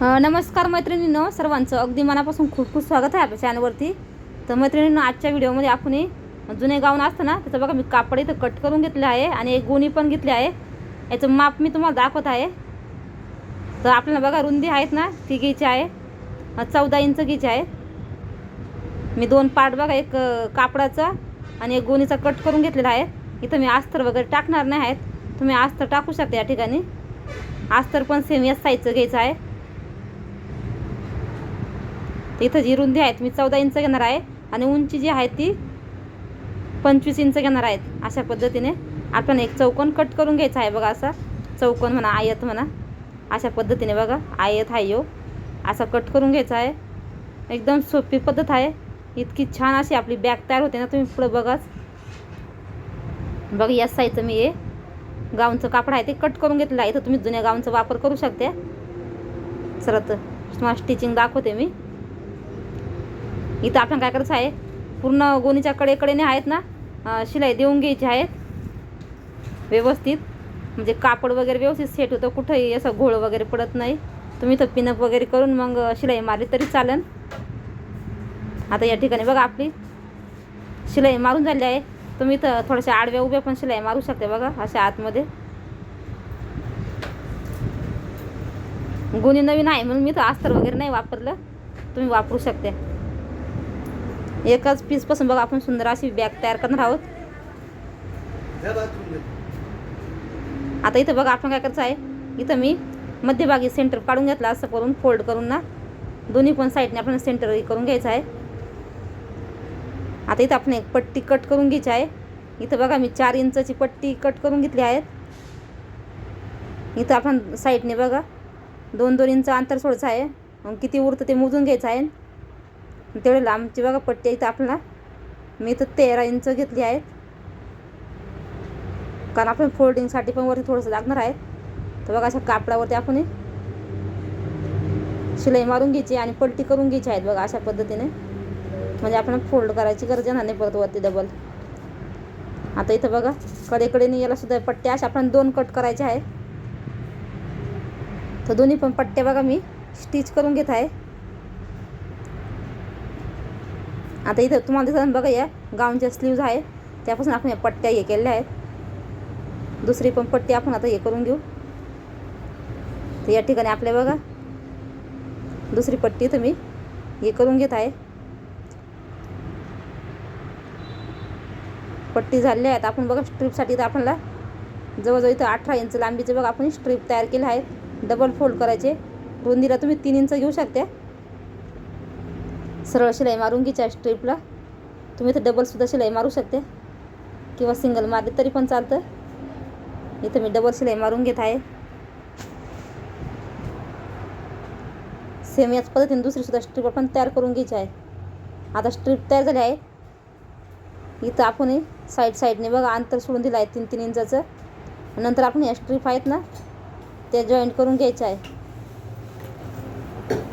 नमस्कार मैत्रिणींनो, सर्वांचं अगदी मनापासून खूप खूप स्वागत आहे आपल्या चॅनलवरती. तर मैत्रिणींनो, आजच्या व्हिडिओमध्ये आपण जुने गाऊन असतं ना, त्याचं बघा मी कापड इथं कट करून घेतलं आहे आणि एक गोणी पण घेतली आहे. याचं माप मी तुम्हाला दाखवत आहे. तर आपल्याला बघा रुंदी आहेत ना, ती घ्यायची आहे 14 इंच घ्यायची आहे. मी 2 पार्ट बघा, एक कापडाचा आणि एक गोणीचा कट करून घेतलेला आहे. इथं मी अस्तर वगैरे टाकणार नाही आहेत, तुम्ही अस्तर टाकू शकता या ठिकाणी. अस्तर पण सेम याच साईजचं घ्यायचं आहे. इथं जी रुंदी आहेत मी 14 इंच घेणार आहे आणि उंची जी आहे ती 25 इंच घेणार आहेत. अशा पद्धतीने आपण एक चौकोन कट करून घ्यायचा आहे. बघा असा चौकोन म्हणा, आयत म्हणा, अशा पद्धतीने बघा आयत आहे यो असा कट करून घ्यायचा आहे. एकदम सोपी पद्धत आहे. इतकी छान अशी आपली बॅग तयार होते ना. तुम्ही पुढं बघाच बघा, या साईजचं मी हे गाऊनचं कापड आहे ते कट करून घेतलं आहे. इथं तुम्ही जुन्या गाऊनचा वापर करू शकता. सरळ तुम्हाला स्टिचिंग दाखवते मी. इथं आपण काय करायचं आहे, पूर्ण गोणीच्या कडेकडेने आहेत ना शिलाई देऊन घ्यायची आहेत व्यवस्थित, म्हणजे कापड वगैरे व्यवस्थित सेट होतं, कुठंही असं घोळ वगैरे पडत नाही. तुम्ही इथं पिनअप वगैरे करून मग शिलाई मारली तरी चालेल. आता या ठिकाणी बघा आपली शिलाई मारून झाली आहे. तुम्ही इथं थोड्याशा आडव्या उभ्या पण शिलाई मारू शकते. बघा अशा आतमध्ये गोणी नवीन आहे म्हणून मी इथं अस्तर वगैरे नाही वापरलं, तुम्ही वापरू शकते. एकाच पीसपासून बघा आपण सुंदर अशी बॅग तयार करणार आहोत. आता इथं बघा आपण काय करायचं आहे, इथं मी मध्यभागी सेंटर काढून घेतला, असं करून फोल्ड करून ना दोन्ही पण साईडने आपण सेंटर करून घ्यायचं आहे. आता इथं आपण एक पट्टी कट करून घ्यायची आहे. इथं बघा मी 4 इंचची पट्टी कट करून घेतली आहे. इथं आपण साईडने बघा 2-2 इंच अंतर सोडायचं आहे. मग किती उरतं ते मोजून घ्यायचं आहे. तेवढे लांबची बघा पट्टी इथं आपल्याला मी इथं 13 इंच घेतली आहे, कारण आपण फोल्डिंगसाठी पण वरती थोडंसं लागणार आहे. तर बघा अशा कापडावरती आपण शिलाई मारून घ्यायची आणि पट्टी करून घ्यायची आहेत. बघा अशा पद्धतीने, म्हणजे आपण फोल्ड करायची गरज येणार नाही परत वरती डबल. आता इथं बघा कडेकडेने याला सुद्धा पट्ट्या अशा आपण 2 कट करायचे आहे. तर दोन्ही पण पट्ट्या बघा मी स्टिच करून घेत आहे. आता इथं तुम्हाला दिसत बघा या गाऊनच्या स्लीव्ज आहे त्यापासून आपण या पट्ट्या हे केलेल्या आहेत. दुसरी पण पट्टी आपण आता हे करून घेऊ. तर या ठिकाणी आपल्या बघा दुसरी पट्टी इथं मी हे करून घेत आहे. पट्टी झालेल्या आहेत. आपण बघा स्ट्रीपसाठी तर आपल्याला जवळजवळ इथं 18 इंच लांबीचे बघा आपण स्ट्रीप तयार केले आहेत. डबल फोल्ड करायचे. रुंदीला तुम्ही 3 इंच घेऊ शकता. सरळ शिलाई मारून घ्यायची स्ट्रीपला. तुम्ही इथं डबलसुद्धा शिलाई मारू शकते किंवा सिंगल मारली तरी पण चालतं. इथं मी डबल शिलाई मारून घेत आहे. सेम याच पद्धतीने दुसरीसुद्धा स्ट्रीप आपण तयार करून घ्यायची आहे. आता स्ट्रीप तयार झाली आहे. इथं आपण साईडने बघा अंतर सोडून दिलं आहे 3-3 इंचाचं. नंतर आपण या स्ट्रीप आहेत ना त्या जॉईंट करून घ्यायच्या आहे.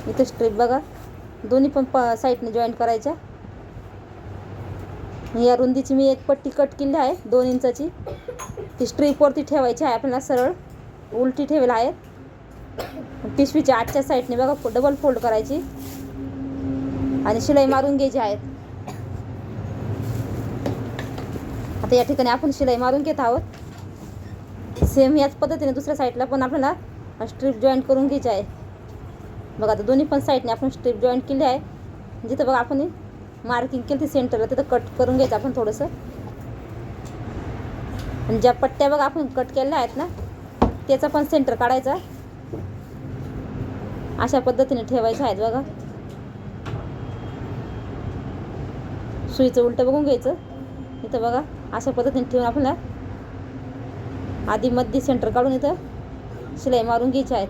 इथं स्ट्रीप बघा दोन्ही पण साईडने जॉईंट करायच्या. या रुंदीची मी एक पट्टी कट केली आहे 2 इंचाची. ती स्ट्रीपवरती ठेवायची आहे आपल्याला, सरळ उलटी ठेवलेला आहे. पिशवीच्या आजच्या साईडने बघा डबल फोल्ड करायची आणि शिलाई मारून घ्यायची आहे. आता या ठिकाणी आपण शिलाई मारून घेत आहोत. सेम याच पद्धतीने दुसऱ्या साईडला पण आपल्याला स्ट्रीप जॉईंट करून घ्यायची आहे. बघा आता दोन्ही पण साईडने आपण स्ट्रीप जॉईंट केली आहे. जिथं बघा आपण मार्किंग केली ती सेंटरला तिथं कट करून घ्यायचं आपण थोडंसं. आणि ज्या पट्ट्या बघा आपण कट केलेल्या आहेत ना त्याचा पण सेंटर काढायचा. अशा पद्धतीने ठेवायचं आहेत. बघा सुईचं उलटं बघून घ्यायचं. इथं बघा अशा पद्धतीने ठेवून आपल्याला आधी मध्ये सेंटर काढून इथं शिलाई मारून घ्यायची आहेत.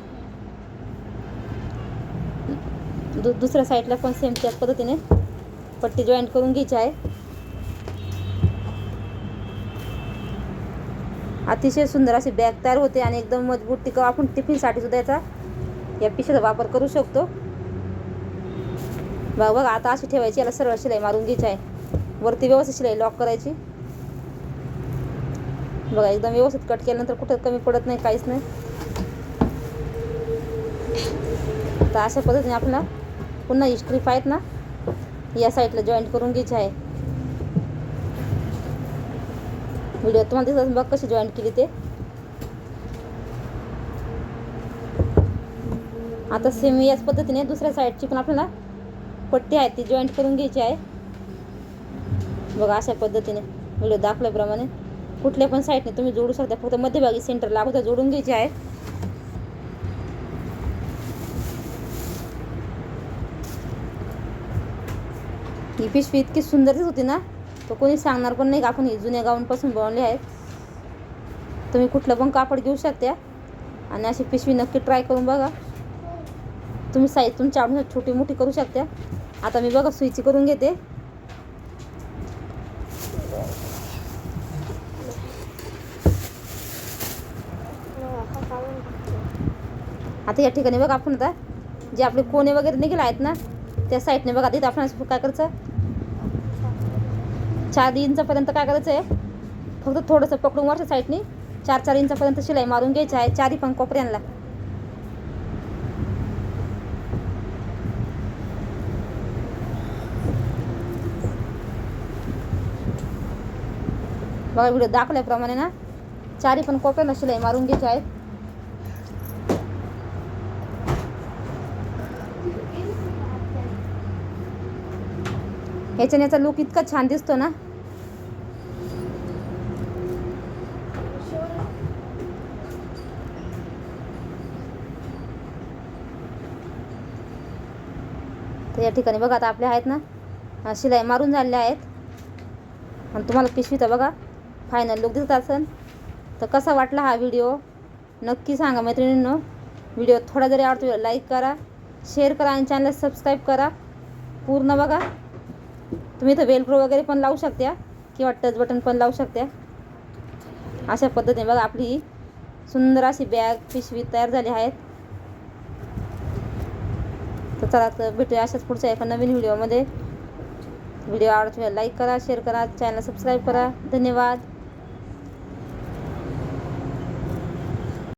दुसऱ्या साईडला पण सेम त्याच पद्धतीने पट्टी जॉईंट करून घ्यायची आहे. अतिशय सुंदर अशी बॅग तयार होते आणि एकदम मजबूत टिकाऊ. आपण टिफिनसाठी सुद्धा याचा या पिशवीचा वापर करू शकतो. बघा आता अशी ठेवायची, याला सरळ शिलाई मारून घ्यायची आहे. वरती व्यवस्थित शिलाई लॉक करायची. बघा एकदम व्यवस्थित कट केल्यानंतर कुठं कमी पडत नाही, काहीच नाही. आता अशा पद्धतीने आपल्याला पुन्हा ही स्ट्रीप आहेत ना या साईडला जॉईंट करून घ्यायची आहे. व्हिडिओ तुम्हाला दिसत बघ कशी जॉईंट केली ते. आता सेम याच पद्धतीने दुसऱ्या साईडची पण आपल्याला पट्टी आहे ती जॉईंट करून घ्यायची आहे. बघा अशा पद्धतीने व्हिडिओ दाखवल्याप्रमाणे कुठल्या पण साईडने तुम्ही जोडू शकता, फक्त मध्यभागी सेंटरला अगोदर जोडून घ्यायची आहे. ही पिशवी इतकी सुंदर दिसत होती ना, तर कोणी सांगणार पण नाही की आपण ही जुन्या गाऊनपासून बनवली आहेत. तुम्ही कुठलं पण कापड घेऊ शकता आणि अशी पिशवी नक्की ट्राय करून बघा. तुम्ही साईज तुमच्या आवडीनुसार छोटी मोठी करू शकता. आता मी बघा सुईची करून घेते. आता या ठिकाणी बघा आपण आता जे आपले कोणे वगैरे निघाले आहेत ना त्या साईडने बघा तिथे आपण काय करायचं 4 इंचापर्यंत काय करायचं आहे, फक्त थोडंसं पकडून वरच्या साईडने 4 इंचापर्यंत शिलाई मारून घ्यायची आहे चारी पण कोपऱ्यांना. बघा व्हिडिओ दाखवल्याप्रमाणे ना चारी पण कोपऱ्यांना शिलाई मारून घ्यायची आहे. ह्याच्याने याचा लुक इतका छान दिसतो ना. तर या ठिकाणी बघा आता आपल्या आहेत ना शिलाई मारून झालेल्या आहेत आणि तुम्हाला पिशवीचा बघा फायनल लुक दिसत असेल. तर कसा वाटला हा व्हिडिओ नक्की सांगा मैत्रिणींनो. व्हिडिओ थोडा जरी आवडतो लाईक करा, शेअर करा आणि चॅनलला सबस्क्राईब करा. पूर्ण बघा. तुम्ही इथं वेलक्रो वगैरे पण लावू शकता किंवा टच बटन पण लावू शकता. अशा पद्धतीने बघा आपली सुंदर अशी बॅग पिशवी तयार झाली आहेत. तर चला तर भेटूया अशाच पुढच्या एका नवीन व्हिडिओमध्ये. व्हिडिओ आवडला लाईक करा, शेअर करा, चॅनल सबस्क्राईब करा. धन्यवाद.